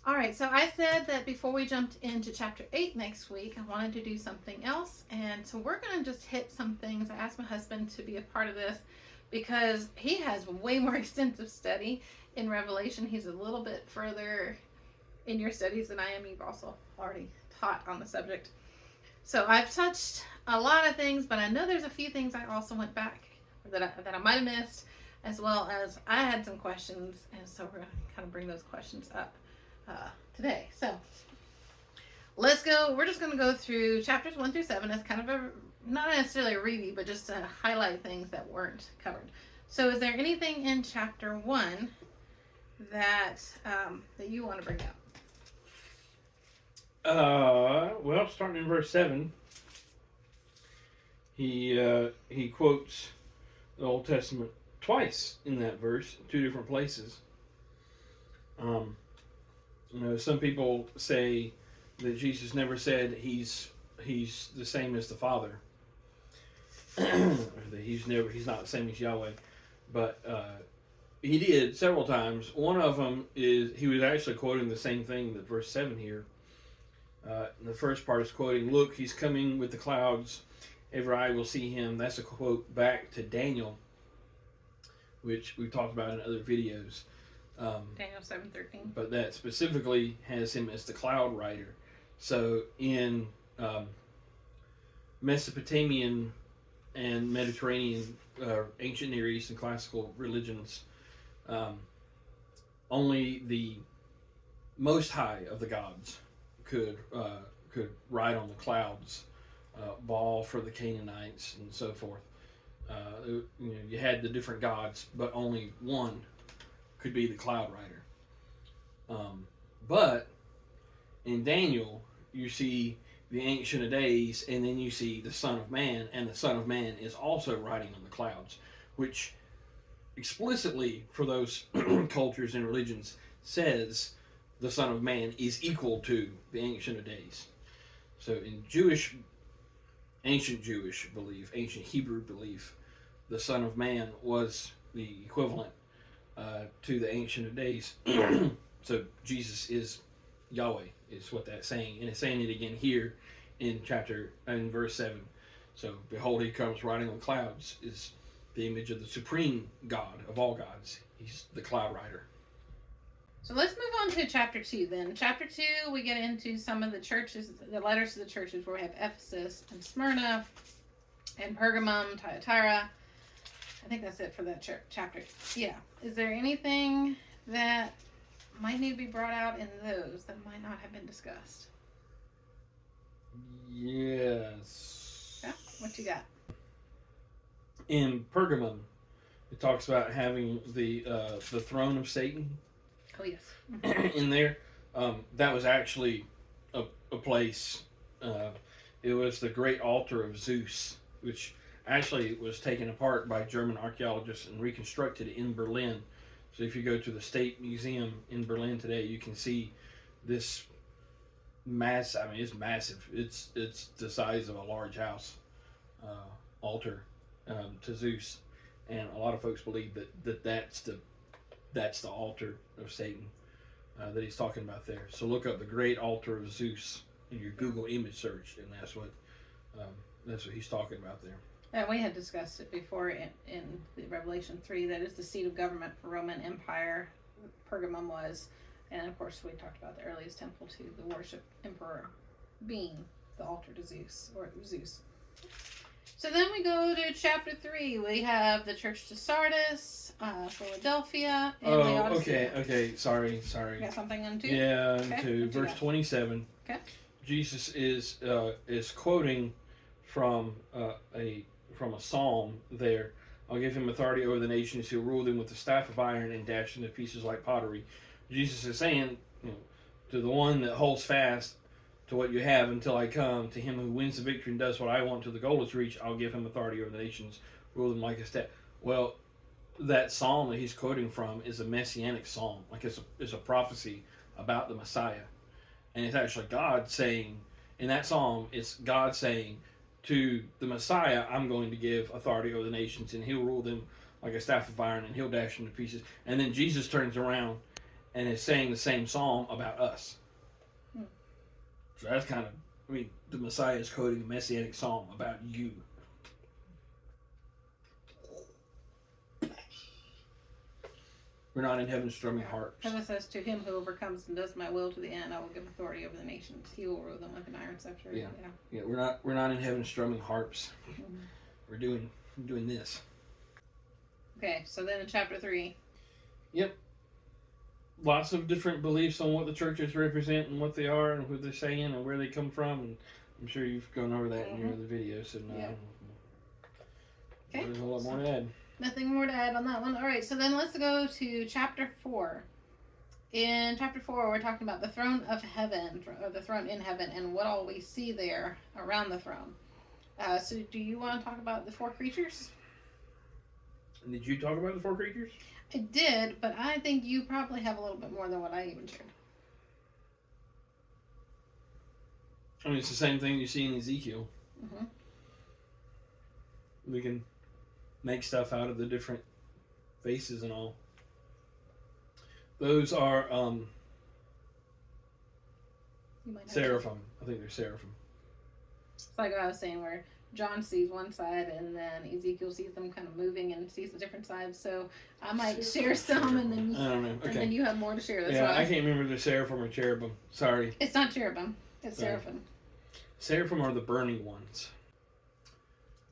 All right, so I said that before we jumped into chapter 8 next week, I wanted to do something else. And so we're going to just hit some things. I asked my husband to be a part of this because he has way more extensive study in Revelation. He's a little bit further in your studies than I am. You've also already taught on the subject. So I've touched a lot of things, but I know there's a few things I also went back that I might have missed, as well as I had some questions. And so we're going to kind of bring those questions up today. So let's go. We're just going to go through chapters 1 through 7 as kind of a, not necessarily a review, but just to highlight things that weren't covered. So is there anything in chapter 1 that that you want to bring up? Well, starting in verse 7, he quotes the Old Testament twice in that verse, two different places. Some people say that Jesus never said he's the same as the Father, or that he's not the same as Yahweh, but he did several times. One of them is he was actually quoting the same thing that verse 7 here. The first part is quoting, "Look, he's coming with the clouds. Every eye will see him." That's a quote back to Daniel, which we've talked about in other videos. Daniel 7:13. But that specifically has him as the cloud rider. So in Mesopotamian and Mediterranean, ancient Near East and classical religions, only the Most High of the gods could ride on the clouds, Baal for the Canaanites and so forth. You had the different gods, but only one could be the cloud rider. But in Daniel, you see the Ancient of Days, and then you see the Son of Man, and the Son of Man is also riding on the clouds, which explicitly for those cultures and religions says the Son of Man is equal to the Ancient of Days. So in ancient Jewish belief, ancient Hebrew belief, the Son of Man was the equivalent to the Ancient of Days. So Jesus is Yahweh, is what that's saying, and it's saying it again here in verse 7. So behold, he comes riding on clouds is the image of the supreme God of all gods. He's the cloud rider. So let's move on to chapter 2 then. Chapter 2, we get into some of the churches, the letters to the churches, where we have Ephesus and Smyrna and Pergamum, Thyatira. I think that's it for that chapter. Yeah. Is there anything that might need to be brought out in those that might not have been discussed? Yes. Yeah? What you got? In Pergamum, it talks about having the throne of Satan. Oh, yes. In there. That was actually a place. It was the great altar of Zeus, which actually was taken apart by German archaeologists and reconstructed in Berlin. So if you go to the State Museum in Berlin today, you can see this mass. I mean, it's massive. It's the size of a large house altar to Zeus, and a lot of folks believe that's the altar of Satan that he's talking about there. So look up the great altar of Zeus in your Google image search, and that's what he's talking about there. And we had discussed it before in the Revelation 3, that is the seat of government for Roman Empire. Pergamum was, and of course we talked about the earliest temple to the worship emperor being the altar to Zeus, or Zeus. So then we go to chapter 3. We have the church to Sardis, Philadelphia, and Laodicea. Okay. Sorry. You got something on 2? Yeah, to verse 27. Okay. Jesus is quoting from a psalm there. "I'll give him authority over the nations. He'll rule them with the staff of iron and dash them to pieces like pottery." Jesus is saying, to the one that holds fast to what you have until I come, to him who wins the victory and does what I want till the goal is reached, I'll give him authority over the nations, rule them like a staff. Well, that psalm that he's quoting from is a messianic psalm. Like it's a prophecy about the Messiah. And it's actually God saying, in that psalm, it's God saying, to the Messiah, I'm going to give authority over the nations, and he'll rule them like a staff of iron, and he'll dash them to pieces. And then Jesus turns around and is saying the same psalm about us. So that's kind of, the Messiah is quoting a messianic psalm about you. We're not in heaven strumming harps. Heaven says, to him who overcomes and does my will to the end, I will give authority over the nations. He will rule them with an iron scepter. Yeah. We're not in heaven strumming harps. Mm-hmm. We're doing this. Okay, so then in chapter 3. Yep. Lots of different beliefs on what the churches represent and what they are and who they're saying and where they come from, and I'm sure you've gone over that in your other videos. So there's a lot more to add. Nothing more to add on that one. All right, so then let's go to chapter 4. In chapter 4, we're talking about the throne of heaven, or the throne in heaven, and what all we see there around the throne. So do you want to talk about the 4 creatures? Did you talk about the 4 creatures? I did, but I think you probably have a little bit more than what I even shared. It's the same thing you see in Ezekiel. Mm-hmm. We can make stuff out of the different faces and all. Those are seraphim. I think they're seraphim. It's like what I was saying, where John sees one side and then Ezekiel sees them kind of moving and sees the different sides. So I might share some and then I don't know. Okay. And then you have more to share. That's I can't remember if they're seraphim or cherubim. Sorry. It's not cherubim. It's seraphim. Seraphim are the burning ones.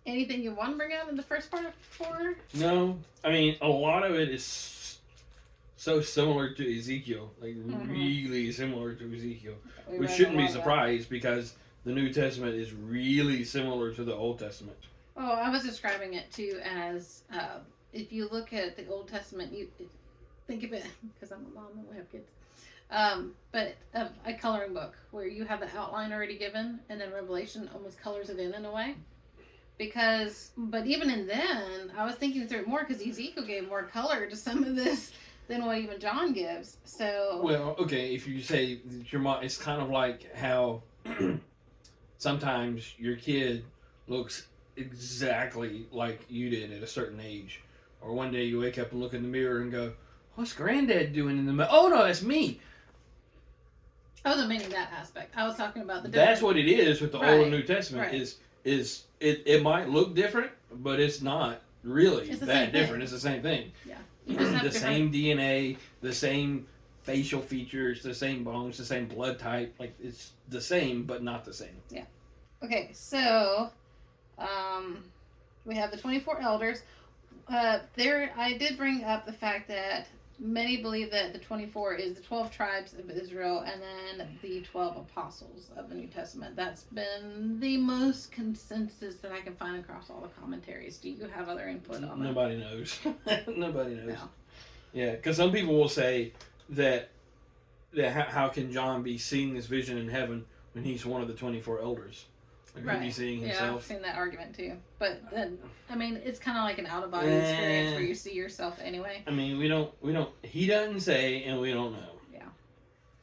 Anything you want to bring out in the first part of 4? No. A lot of it is so similar to Ezekiel. Really similar to Ezekiel. We shouldn't be surprised because the New Testament is really similar to the Old Testament. Oh, I was describing it too as, if you look at the Old Testament, you think of it, because I'm a mom and we have kids, but a coloring book where you have the outline already given and then Revelation almost colors it in a way. But even in then, I was thinking through it more because Ezekiel gave more color to some of this than what even John gives. So. Well, okay, if you say your mom, it's kind of like how sometimes your kid looks exactly like you did at a certain age. Or one day you wake up and look in the mirror and go, what's Granddad doing in the mirror? Oh, no, that's me. I wasn't meaning that aspect. I was talking about the That's what it is with the Old and New Testament is it might look different, but it's not really that different. It's the same thing. Yeah. The same DNA, the same facial features, the same bones, the same blood type. Like, it's the same, but not the same. Yeah. Okay, so we have the 24 elders. I did bring up the fact that many believe that the 24 is the 12 tribes of Israel and then the 12 apostles of the New Testament. That's been the most consensus that I can find across all the commentaries. Do you have other input on that? Nobody knows. Nobody knows. No. Yeah, because some people will say that how can John be seeing this vision in heaven when he's one of the 24 elders? Like, right. Be seeing himself. Yeah, I've seen that argument too. But then, it's kind of like an out-of-body experience where you see yourself anyway. We don't, he doesn't say, and we don't know. Yeah.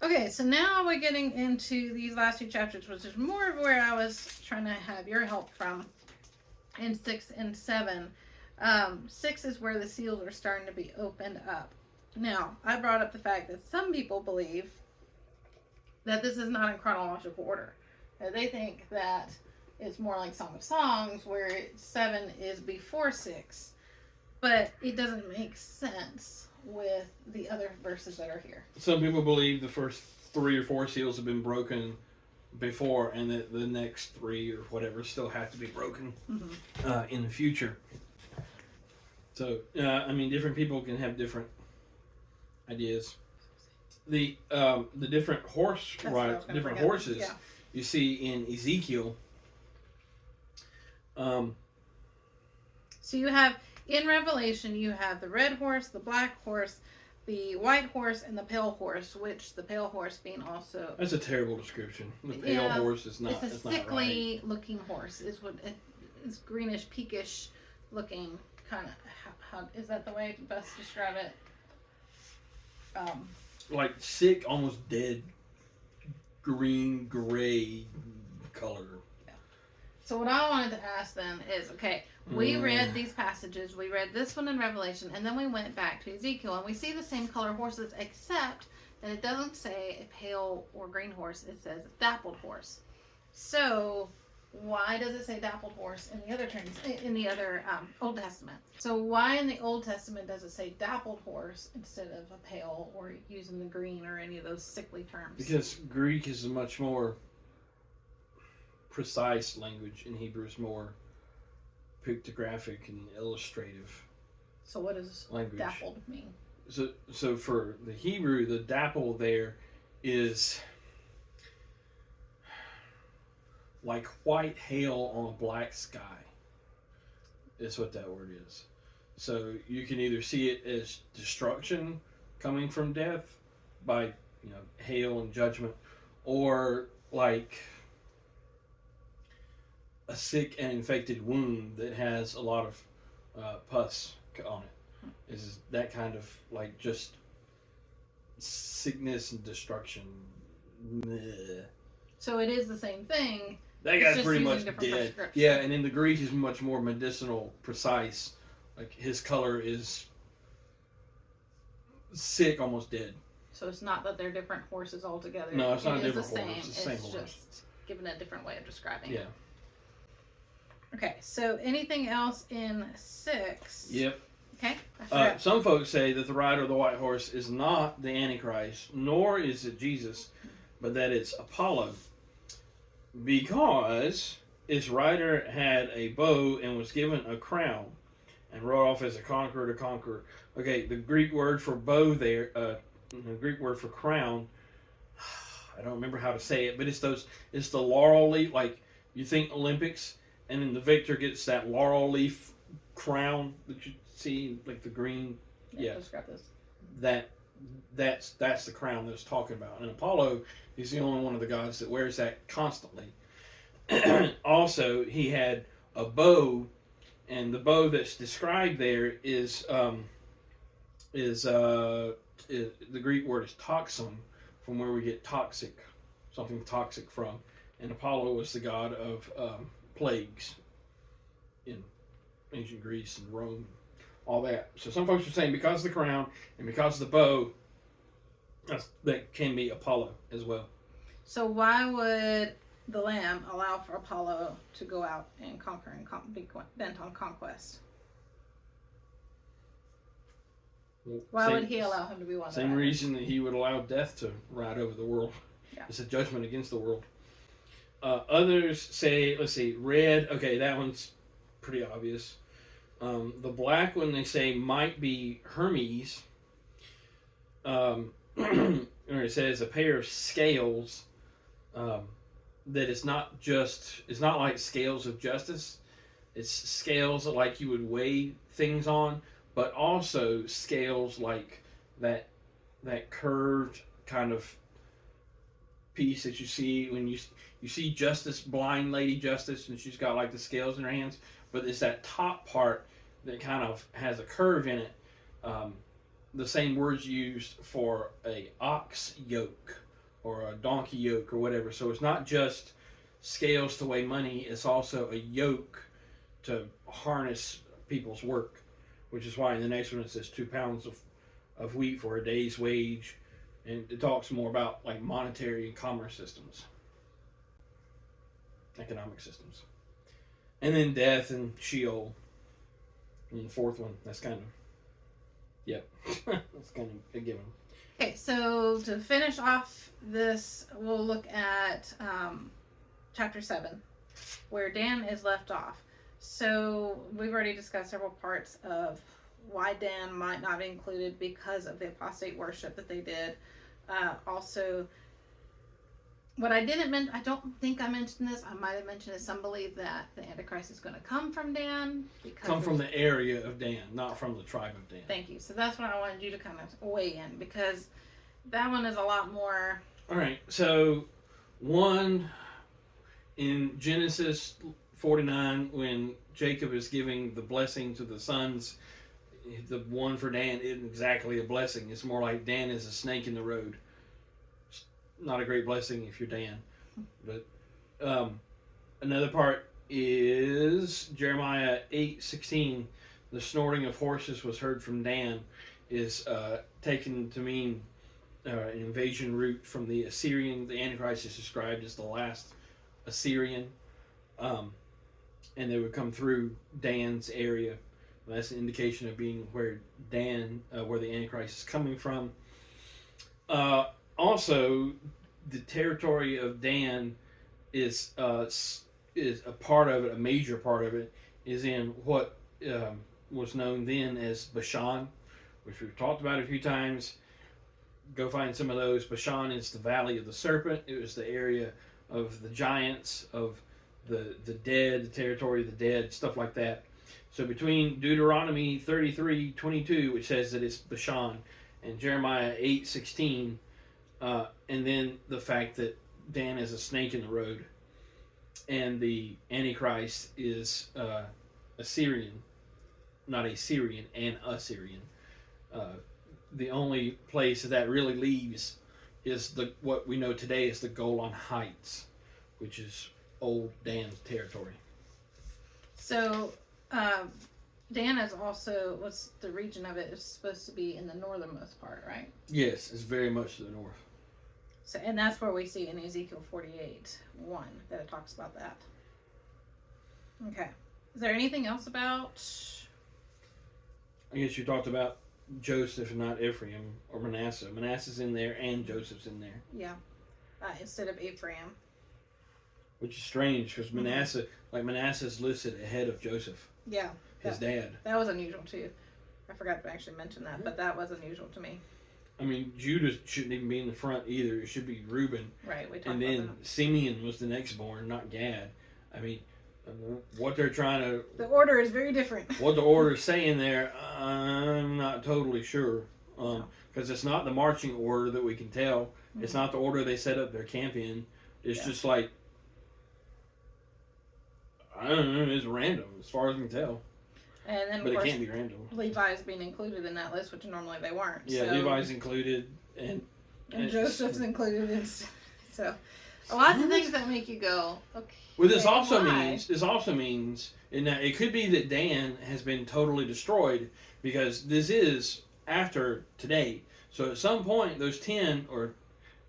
Okay, so now we're getting into these last 2 chapters, which is more of where I was trying to have your help from in 6 and 7. 6 is where the seals are starting to be opened up. Now, I brought up the fact that some people believe that this is not in chronological order. They think that it's more like Song of Songs, where 7 is before 6. But it doesn't make sense with the other verses that are here. Some people believe the first 3 or 4 seals have been broken before, and that the next 3 or whatever still have to be broken in the future. So, different people can have different ideas. The different horses you see in Ezekiel. So you have in Revelation, you have the red horse, the black horse, the white horse, and the pale horse. Which the pale horse being also. That's a terrible description. The pale horse is not. It's a sickly looking horse. Is what it's greenish, peakish looking kind of. How is that the way to best describe it? Like sick, almost dead, green, gray color. Yeah. So what I wanted to ask then is, okay, we read these passages, we read this one in Revelation, and then we went back to Ezekiel, and we see the same color horses, except and it doesn't say a pale or green horse. It says dappled horse. So why does it say dappled horse in the other terms in the other Old Testament? So why in the Old Testament does it say dappled horse instead of a pale or using the green or any of those sickly terms? Because Greek is a much more precise language, and Hebrew is more pictographic and illustrative. So what does language. Dappled mean? So for the Hebrew, the dapple there is like white hail on a black sky. Is what that word is. So you can either see it as destruction coming from death by hail and judgment, or like a sick and infected wound that has a lot of pus on it. Is that kind of like just sickness and destruction. Bleh. So it is the same thing. That guy's pretty much dead. Yeah, and in the Greek is much more medicinal, precise. Like his color is sick, almost dead. So it's not that they're different horses altogether. No, it's not a different horse. It's the same horse. Just given a different way of describing it. Okay, so anything else in 6? Yep. Okay. Some folks say that the rider of the white horse is not the Antichrist, nor is it Jesus, but that it's Apollo. Because its rider had a bow and was given a crown and rode off as a conqueror to conquer. Okay, the Greek word for bow there, the Greek word for crown, I don't remember how to say it, but it's the laurel leaf, like you think Olympics, and then the victor gets that laurel leaf crown that you see, like the green. Yeah. Let's grab this. That's the crown that it's talking about. And Apollo is the only one of the gods that wears that constantly. Also, he had a bow, and the bow that's described there is the Greek word is toxum, from where we get toxic, something toxic from. And Apollo was the god of plagues in ancient Greece and Rome, all that. So some folks are saying because of the crown and because of the bow, that can be Apollo as well. So why would the Lamb allow for Apollo to go out and conquer and be bent on conquest? Why would he allow him to be one? Same reason that he would allow death to ride over the world. Yeah. It's a judgment against the world. Others say, let's see, red. Okay, that one's pretty obvious. The black one they say might be Hermes. Or it says a pair of scales. That it's not like scales of justice. It's scales like you would weigh things on, but also scales like that curved kind of piece that you see when you see Justice, blind Lady Justice, and she's got like the scales in her hands, but it's that top part that kind of has a curve in it. The same words used for a ox yoke or a donkey yoke or whatever. So it's not just scales to weigh money, it's also a yoke to harness people's work, which is why in the next one it says 2 pounds of wheat for a day's wage, and it talks more about like monetary and commerce systems, economic systems. And then death and Sheol. And the fourth one, that's kind of, yep, that's kind of a given. Okay, so to finish off this, we'll look at chapter 7, where Dan is left off. So we've already discussed several parts of why Dan might not be included because of the apostate worship that they did. Also, what I didn't mention, I don't think I mentioned this, I might have mentioned it, some believe that the Antichrist is going to come from Dan. Come from the area of Dan, not from the tribe of Dan. Thank you. So that's what I wanted you to kind of weigh in, because that one is a lot more... All right, so one, in Genesis 49, when Jacob is giving the blessing to the sons, the one for Dan isn't exactly a blessing. It's more like Dan is a snake in the road. It's not a great blessing if you're Dan. But another part is Jeremiah 8:16. The snorting of horses was heard from Dan is taken to mean an invasion route from the Assyrian. The Antichrist is described as the last Assyrian, and they would come through Dan's area. That's an indication of being where where the Antichrist is coming from. Also, the territory of Dan is a part of it. A major part of it is in what was known then as Bashan, which we've talked about a few times. Go find some of those. Bashan is the Valley of the Serpent. It was the area of the giants, of the dead, the territory of the dead, stuff like that. So between Deuteronomy 33:22, which says that it's Bashan, and Jeremiah 8:16, and then the fact that Dan is a snake in the road, and the Antichrist is Assyrian, not a Syrian, an Assyrian. The only place that really leaves is what we know today as the Golan Heights, which is old Dan's territory. So, Dan is also, what's the region of it is supposed to be in the northernmost part, right? Yes, it's very much to the north. So, and that's where we see in Ezekiel 48:1 that it talks about that. Okay. Is there anything else about? I guess you talked about Joseph, not Ephraim or Manasseh. Manasseh's in there and Joseph's in there. Yeah. Instead of Ephraim. Which is strange because Manasseh's listed ahead of Joseph. Yeah. His dad. That was unusual too. I forgot to actually mention that, but that was unusual to me. I mean, Judah shouldn't even be in the front either. It should be Reuben. Right. We talked and then about that. Simeon was the next born, not Gad. I mean, what they're trying to... The order is very different. What the order is saying there, I'm not totally sure. Because it's not the marching order that we can tell. Mm-hmm. It's not the order they set up their camp in. It's just like... I don't know, it's random as far as we can tell. And then, but of course, it can't be random. Levi's being included in that list, which normally they weren't. Yeah, so. Levi's included, and Joseph's included, and so lots of things that make you go, okay. Well, this also means, in that it could be that Dan has been totally destroyed because this is after today. So at some point, those 10 or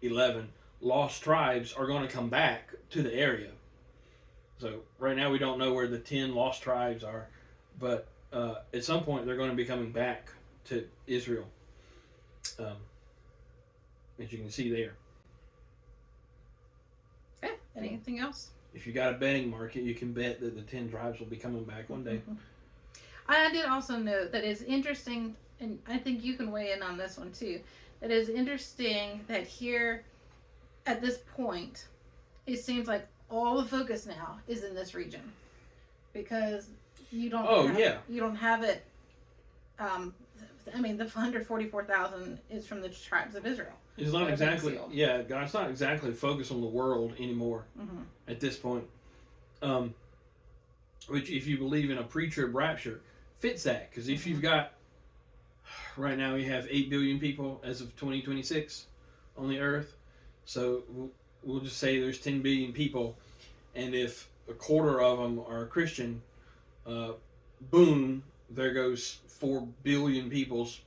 11 lost tribes are going to come back to the area. So right now we don't know where the 10 lost tribes are, but at some point they're going to be coming back to Israel, as you can see there. Okay. Anything else? If you got a betting market, you can bet that the 10 tribes will be coming back one day. Mm-hmm. I did also note that it's interesting, and I think you can weigh in on this one too. It is interesting that here, at this point, it seems like all the focus now is in this region, because you don't. You don't have it. I mean, the 144,000 is from the tribes of Israel. It's not exactly. Yeah, God's not exactly focused on the world anymore at this point. Which, if you believe in a pre-trib rapture, fits that, because if you've got right now, we have 8 billion people as of 2026 on the earth. So we'll just say there's 10 billion people, and if a quarter of them are Christian, boom, there goes 4 billion people's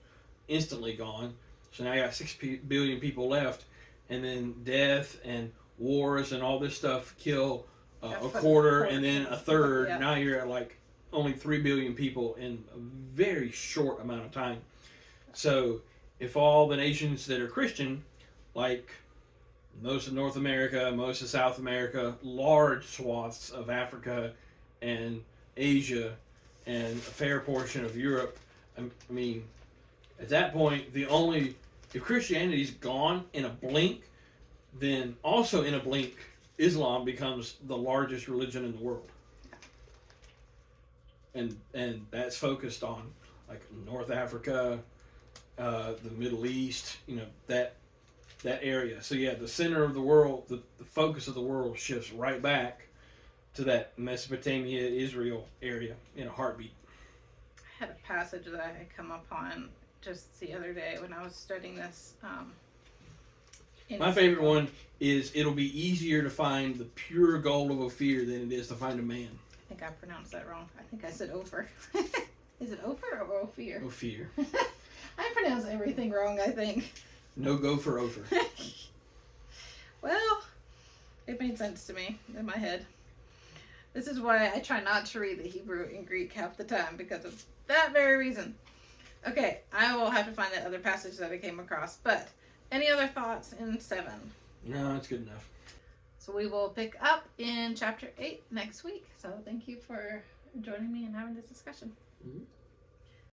instantly gone. So now you got 6 billion people left, and then death and wars and all this stuff kill a quarter and then a third. Yeah. Now you're at like only 3 billion people in a very short amount of time. So if all the nations that are Christian, like most of North America, most of South America, large swaths of Africa and Asia, and a fair portion of Europe, I mean, at that point, if Christianity's gone in a blink, then also in a blink, Islam becomes the largest religion in the world. And that's focused on like North Africa, the Middle East, that area. So yeah, the center of the world, the focus of the world shifts right back to that Mesopotamia, Israel area in a heartbeat. I had a passage that I had come upon just the other day when I was studying this. My favorite one is, it'll be easier to find the pure gold of Ophir than it is to find a man. I think I pronounced that wrong. I think I said Ophir. Is it Ophir or Ophir? Ophir. I pronounce everything wrong, I think. No go for over. Well, it made sense to me in my head. This is why I try not to read the Hebrew and Greek half the time, because of that very reason. Okay, I will have to find that other passage that I came across. But any other thoughts in 7? No, it's good enough. So we will pick up in chapter 8 next week. So thank you for joining me and having this discussion. Mm-hmm.